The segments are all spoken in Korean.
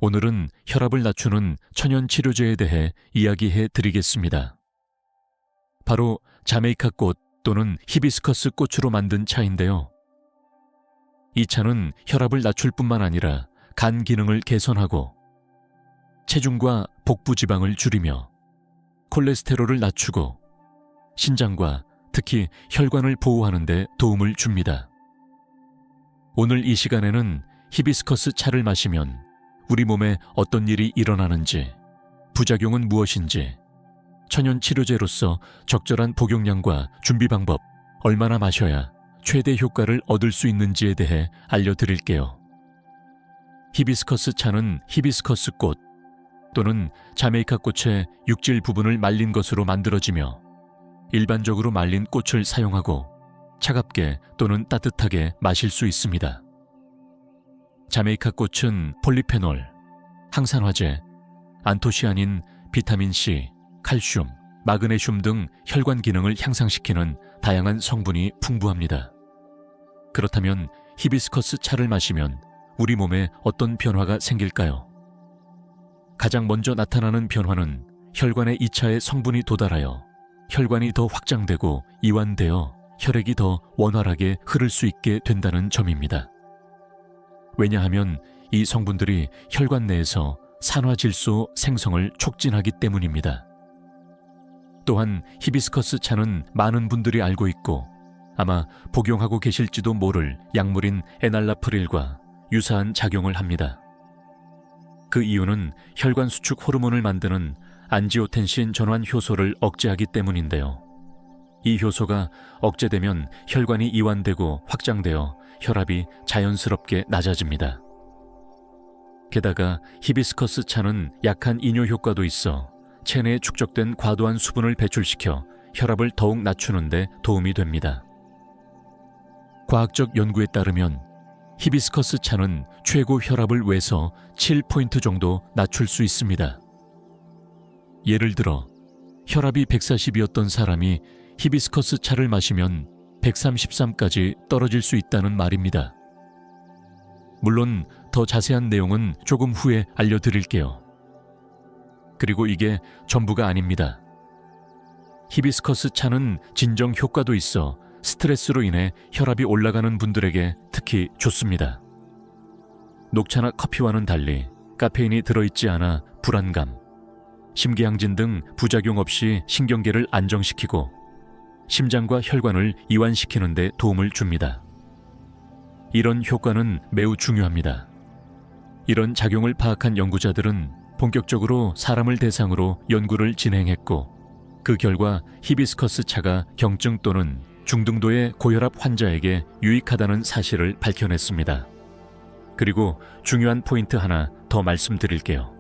오늘은 혈압을 낮추는 천연 치료제에 대해 이야기해 드리겠습니다. 바로 자메이카 꽃 또는 히비스커스 꽃으로 만든 차인데요. 이 차는 혈압을 낮출 뿐만 아니라 간 기능을 개선하고 체중과 복부 지방을 줄이며 콜레스테롤을 낮추고 신장과 특히 혈관을 보호하는 데 도움을 줍니다. 오늘 이 시간에는 히비스커스 차를 마시면 우리 몸에 어떤 일이 일어나는지, 부작용은 무엇인지, 천연 치료제로서 적절한 복용량과 준비 방법, 얼마나 마셔야 최대 효과를 얻을 수 있는지에 대해 알려드릴게요. 히비스커스 차는 히비스커스 꽃 또는 자메이카 꽃의 육질 부분을 말린 것으로 만들어지며 일반적으로 말린 꽃을 사용하고 차갑게 또는 따뜻하게 마실 수 있습니다. 자메이카 꽃은 폴리페놀, 항산화제, 안토시아닌, 비타민C, 칼슘, 마그네슘 등 혈관 기능을 향상시키는 다양한 성분이 풍부합니다. 그렇다면 히비스커스 차를 마시면 우리 몸에 어떤 변화가 생길까요? 가장 먼저 나타나는 변화는 혈관에 이 차의 성분이 도달하여 혈관이 더 확장되고 이완되어 혈액이 더 원활하게 흐를 수 있게 된다는 점입니다. 왜냐하면 이 성분들이 혈관 내에서 산화질소 생성을 촉진하기 때문입니다. 또한 히비스커스 차는 많은 분들이 알고 있고 아마 복용하고 계실지도 모를 약물인 에날라프릴과 유사한 작용을 합니다. 그 이유는 혈관 수축 호르몬을 만드는 안지오텐신 전환 효소를 억제하기 때문인데요. 이 효소가 억제되면 혈관이 이완되고 확장되어 혈압이 자연스럽게 낮아집니다. 게다가 히비스커스 차는 약한 이뇨 효과도 있어 체내에 축적된 과도한 수분을 배출시켜 혈압을 더욱 낮추는 데 도움이 됩니다. 과학적 연구에 따르면 히비스커스 차는 최고 혈압을 외서 7포인트 정도 낮출 수 있습니다. 예를 들어 혈압이 140이었던 사람이 히비스커스 차를 마시면 133까지 떨어질 수 있다는 말입니다. 물론 더 자세한 내용은 조금 후에 알려드릴게요. 그리고 이게 전부가 아닙니다. 히비스커스 차는 진정 효과도 있어 스트레스로 인해 혈압이 올라가는 분들에게 특히 좋습니다. 녹차나 커피와는 달리 카페인이 들어있지 않아 불안감, 심계항진 등 부작용 없이 신경계를 안정시키고 심장과 혈관을 이완시키는 데 도움을 줍니다. 이런 효과는 매우 중요합니다. 이런 작용을 파악한 연구자들은 본격적으로 사람을 대상으로 연구를 진행했고 그 결과 히비스커스 차가 경증 또는 중등도의 고혈압 환자에게 유익하다는 사실을 밝혀냈습니다. 그리고 중요한 포인트 하나 더 말씀드릴게요.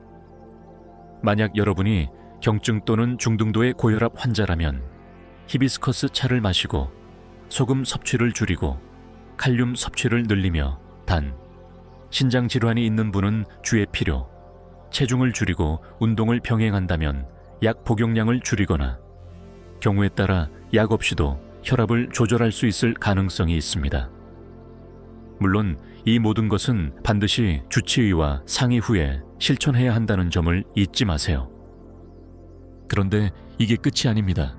만약 여러분이 경증 또는 중등도의 고혈압 환자라면 히비스커스 차를 마시고 소금 섭취를 줄이고 칼륨 섭취를 늘리며 단, 신장 질환이 있는 분은 주의 필요, 체중을 줄이고 운동을 병행한다면 약 복용량을 줄이거나 경우에 따라 약 없이도 혈압을 조절할 수 있을 가능성이 있습니다. 물론 이 모든 것은 반드시 주치의와 상의 후에 실천해야 한다는 점을 잊지 마세요. 그런데 이게 끝이 아닙니다.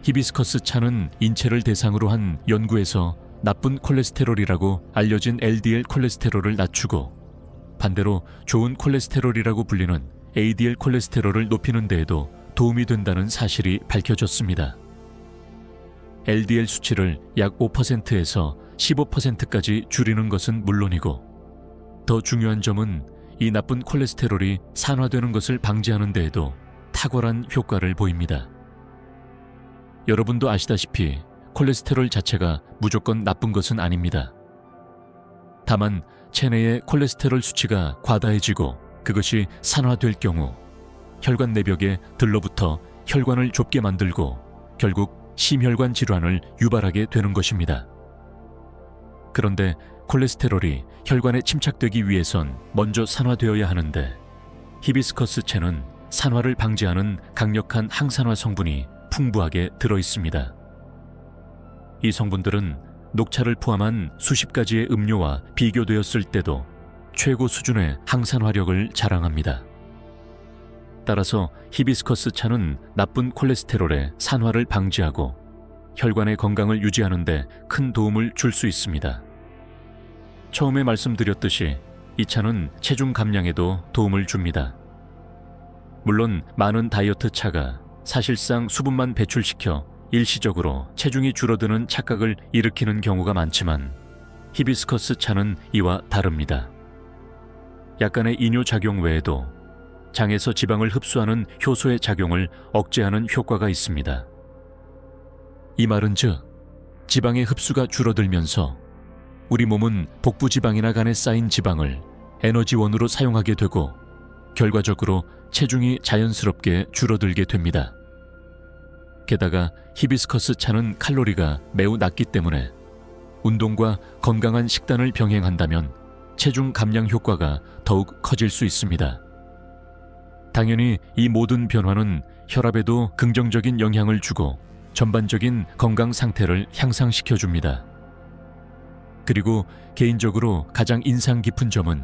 히비스커스 차는 인체를 대상으로 한 연구에서 나쁜 콜레스테롤이라고 알려진 LDL 콜레스테롤을 낮추고 반대로 좋은 콜레스테롤이라고 불리는 ADL 콜레스테롤을 높이는 데에도 도움이 된다는 사실이 밝혀졌습니다. LDL 수치를 약 5%에서 15%까지 줄이는 것은 물론이고 더 중요한 점은 이 나쁜 콜레스테롤이 산화되는 것을 방지하는 데에도 탁월한 효과를 보입니다. 여러분도 아시다시피 콜레스테롤 자체가 무조건 나쁜 것은 아닙니다. 다만 체내의 콜레스테롤 수치가 과다해지고 그것이 산화될 경우 혈관 내벽에 들러붙어 혈관을 좁게 만들고 결국 심혈관 질환을 유발하게 되는 것입니다. 그런데 콜레스테롤이 혈관에 침착되기 위해선 먼저 산화되어야 하는데 히비스커스 차는 산화를 방지하는 강력한 항산화 성분이 풍부하게 들어있습니다. 이 성분들은 녹차를 포함한 수십 가지의 음료와 비교되었을 때도 최고 수준의 항산화력을 자랑합니다. 따라서 히비스커스 차는 나쁜 콜레스테롤의 산화를 방지하고 혈관의 건강을 유지하는 데 큰 도움을 줄 수 있습니다. 처음에 말씀드렸듯이 이 차는 체중 감량에도 도움을 줍니다. 물론 많은 다이어트 차가 사실상 수분만 배출시켜 일시적으로 체중이 줄어드는 착각을 일으키는 경우가 많지만 히비스커스 차는 이와 다릅니다. 약간의 이뇨 작용 외에도 장에서 지방을 흡수하는 효소의 작용을 억제하는 효과가 있습니다. 이 말은즉 지방의 흡수가 줄어들면서 우리 몸은 복부 지방이나 간에 쌓인 지방을 에너지원으로 사용하게 되고 결과적으로 체중이 자연스럽게 줄어들게 됩니다. 게다가 히비스커스 차는 칼로리가 매우 낮기 때문에 운동과 건강한 식단을 병행한다면 체중 감량 효과가 더욱 커질 수 있습니다. 당연히 이 모든 변화는 혈압에도 긍정적인 영향을 주고 전반적인 건강 상태를 향상시켜 줍니다. 그리고 개인적으로 가장 인상 깊은 점은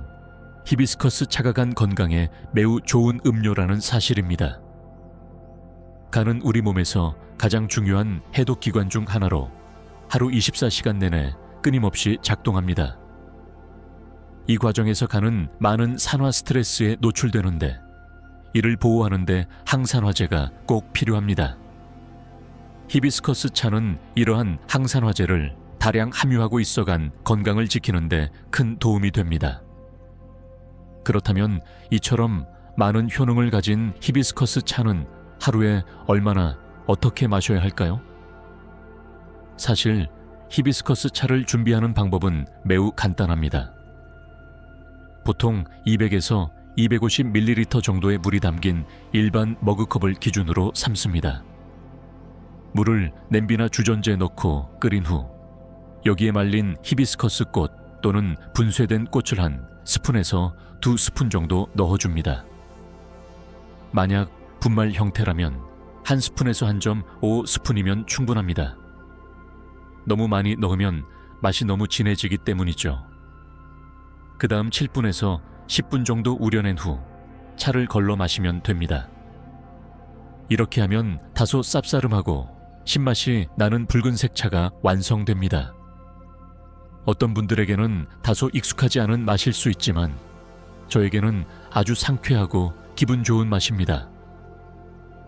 히비스커스 차가 간 건강에 매우 좋은 음료라는 사실입니다. 간은 우리 몸에서 가장 중요한 해독기관 중 하나로 하루 24시간 내내 끊임없이 작동합니다. 이 과정에서 간은 많은 산화 스트레스에 노출되는데 이를 보호하는 데 항산화제가 꼭 필요합니다. 히비스커스 차는 이러한 항산화제를 다량 함유하고 있어간 건강을 지키는 데 큰 도움이 됩니다. 그렇다면 이처럼 많은 효능을 가진 히비스커스 차는 하루에 얼마나 어떻게 마셔야 할까요? 사실 히비스커스 차를 준비하는 방법은 매우 간단합니다. 보통 200에서 250ml 정도의 물이 담긴 일반 머그컵을 기준으로 삶습니다. 물을 냄비나 주전자에 넣고 끓인 후 여기에 말린 히비스커스 꽃 또는 분쇄된 꽃을 한 스푼에서 2스푼 정도 넣어줍니다. 만약 분말 형태라면 1스푼에서 1.5스푼이면 충분합니다. 너무 많이 넣으면 맛이 너무 진해지기 때문이죠. 그 다음 7분에서 10분 정도 우려낸 후 차를 걸러 마시면 됩니다. 이렇게 하면 다소 쌉싸름하고 신맛이 나는 붉은색 차가 완성됩니다. 어떤 분들에게는 다소 익숙하지 않은 맛일 수 있지만 저에게는 아주 상쾌하고 기분 좋은 맛입니다.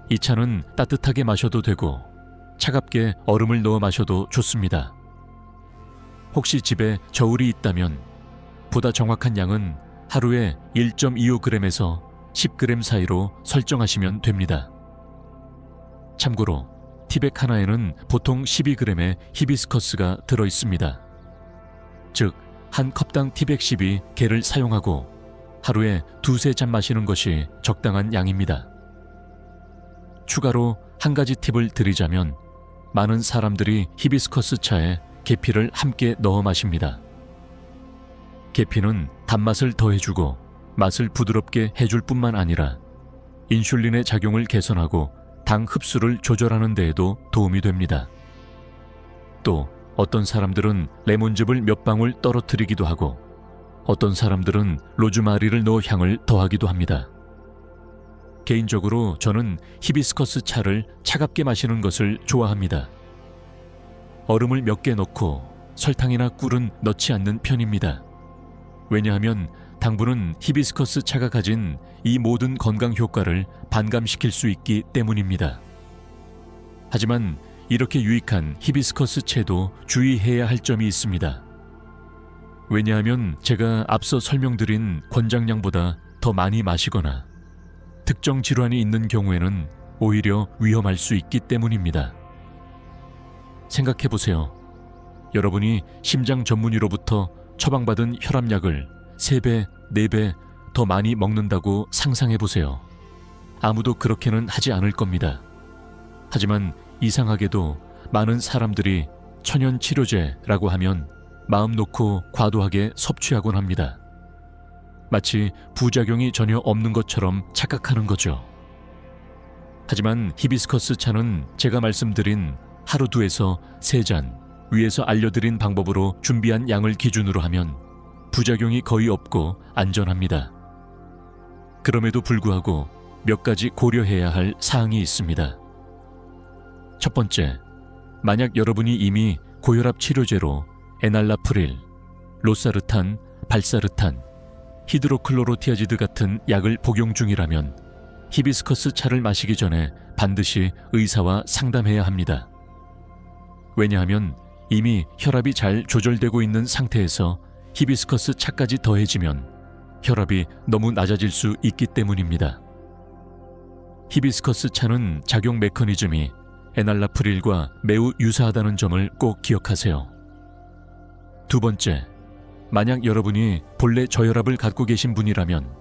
이 차는 따뜻하게 마셔도 되고 차갑게 얼음을 넣어 마셔도 좋습니다. 혹시 집에 저울이 있다면 보다 정확한 양은 하루에 1.25g에서 10g 사이로 설정하시면 됩니다. 참고로 티백 하나에는 보통 12g의 히비스커스가 들어있습니다. 즉, 한 컵당 티백 12개를 사용하고 하루에 2-3잔 마시는 것이 적당한 양입니다. 추가로 한 가지 팁을 드리자면 많은 사람들이 히비스커스 차에 계피를 함께 넣어 마십니다. 계피는 단맛을 더해주고 맛을 부드럽게 해줄 뿐만 아니라 인슐린의 작용을 개선하고 당 흡수를 조절하는 데에도 도움이 됩니다. 또 어떤 사람들은 레몬즙을 몇 방울 떨어뜨리기도 하고 어떤 사람들은 로즈마리를 넣어 향을 더하기도 합니다. 개인적으로 저는 히비스커스 차를 차갑게 마시는 것을 좋아합니다. 얼음을 몇 개 넣고 설탕이나 꿀은 넣지 않는 편입니다. 왜냐하면 당분은 히비스커스 차가 가진 이 모든 건강 효과를 반감시킬 수 있기 때문입니다. 하지만 이렇게 유익한 히비스커스 차도 주의해야 할 점이 있습니다. 왜냐하면 제가 앞서 설명드린 권장량보다 더 많이 마시거나 특정 질환이 있는 경우에는 오히려 위험할 수 있기 때문입니다. 생각해보세요. 여러분이 심장 전문의로부터 처방받은 혈압약을 3배, 4배 더 많이 먹는다고 상상해보세요. 아무도 그렇게는 하지 않을 겁니다. 하지만 이상하게도 많은 사람들이 천연치료제라고 하면 마음 놓고 과도하게 섭취하곤 합니다. 마치 부작용이 전혀 없는 것처럼 착각하는 거죠. 하지만 히비스커스 차는 제가 말씀드린 하루 2에서 3잔, 위에서 알려드린 방법으로 준비한 양을 기준으로 하면 부작용이 거의 없고 안전합니다. 그럼에도 불구하고 몇 가지 고려해야 할 사항이 있습니다. 첫 번째, 만약 여러분이 이미 고혈압 치료제로 에날라프릴, 로사르탄, 발사르탄, 히드로클로로티아지드 같은 약을 복용 중이라면 히비스커스 차를 마시기 전에 반드시 의사와 상담해야 합니다. 왜냐하면 이미 혈압이 잘 조절되고 있는 상태에서 히비스커스 차까지 더해지면 혈압이 너무 낮아질 수 있기 때문입니다. 히비스커스 차는 작용 메커니즘이 에날라프릴과 매우 유사하다는 점을 꼭 기억하세요. 두 번째, 만약 여러분이 본래 저혈압을 갖고 계신 분이라면,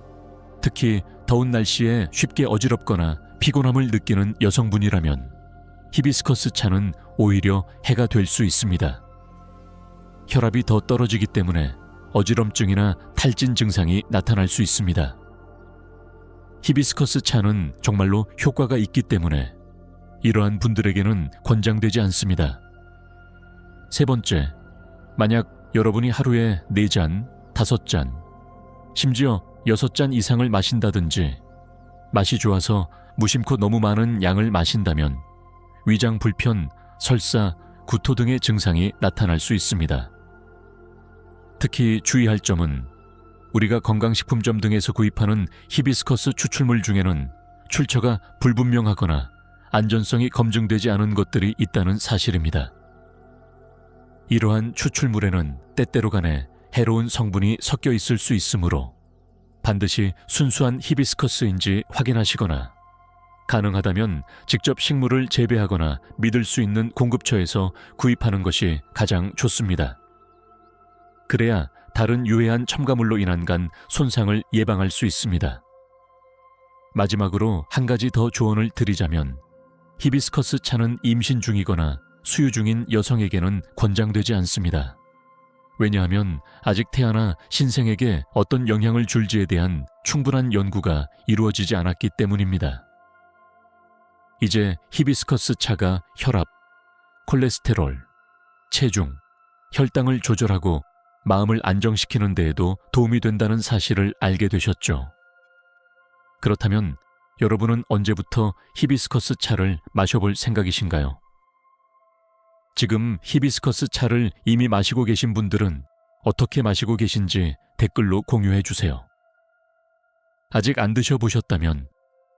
특히 더운 날씨에 쉽게 어지럽거나 피곤함을 느끼는 여성분이라면 히비스커스 차는 오히려 해가 될 수 있습니다. 혈압이 더 떨어지기 때문에 어지럼증이나 탈진 증상이 나타날 수 있습니다. 히비스커스 차는 정말로 효과가 있기 때문에 이러한 분들에게는 권장되지 않습니다. 세 번째, 만약 여러분이 하루에 4잔, 5잔, 심지어 6잔 이상을 마신다든지 맛이 좋아서 무심코 너무 많은 양을 마신다면 위장 불편, 설사, 구토 등의 증상이 나타날 수 있습니다. 특히 주의할 점은 우리가 건강식품점 등에서 구입하는 히비스커스 추출물 중에는 출처가 불분명하거나 안전성이 검증되지 않은 것들이 있다는 사실입니다. 이러한 추출물에는 때때로 간에 해로운 성분이 섞여 있을 수 있으므로 반드시 순수한 히비스커스인지 확인하시거나 가능하다면 직접 식물을 재배하거나 믿을 수 있는 공급처에서 구입하는 것이 가장 좋습니다. 그래야 다른 유해한 첨가물로 인한 간 손상을 예방할 수 있습니다. 마지막으로 한 가지 더 조언을 드리자면 히비스커스 차는 임신 중이거나 수유 중인 여성에게는 권장되지 않습니다. 왜냐하면 아직 태아나 신생에게 어떤 영향을 줄지에 대한 충분한 연구가 이루어지지 않았기 때문입니다. 이제 히비스커스 차가 혈압, 콜레스테롤, 체중, 혈당을 조절하고 마음을 안정시키는 데에도 도움이 된다는 사실을 알게 되셨죠. 그렇다면 여러분은 언제부터 히비스커스 차를 마셔볼 생각이신가요? 지금 히비스커스 차를 이미 마시고 계신 분들은 어떻게 마시고 계신지 댓글로 공유해 주세요. 아직 안 드셔보셨다면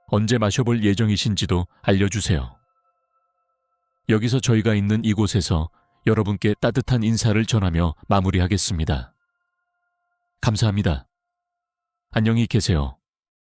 언제 마셔볼 예정이신지도 알려주세요. 여기서 저희가 있는 이곳에서 여러분께 따뜻한 인사를 전하며 마무리하겠습니다. 감사합니다. 안녕히 계세요.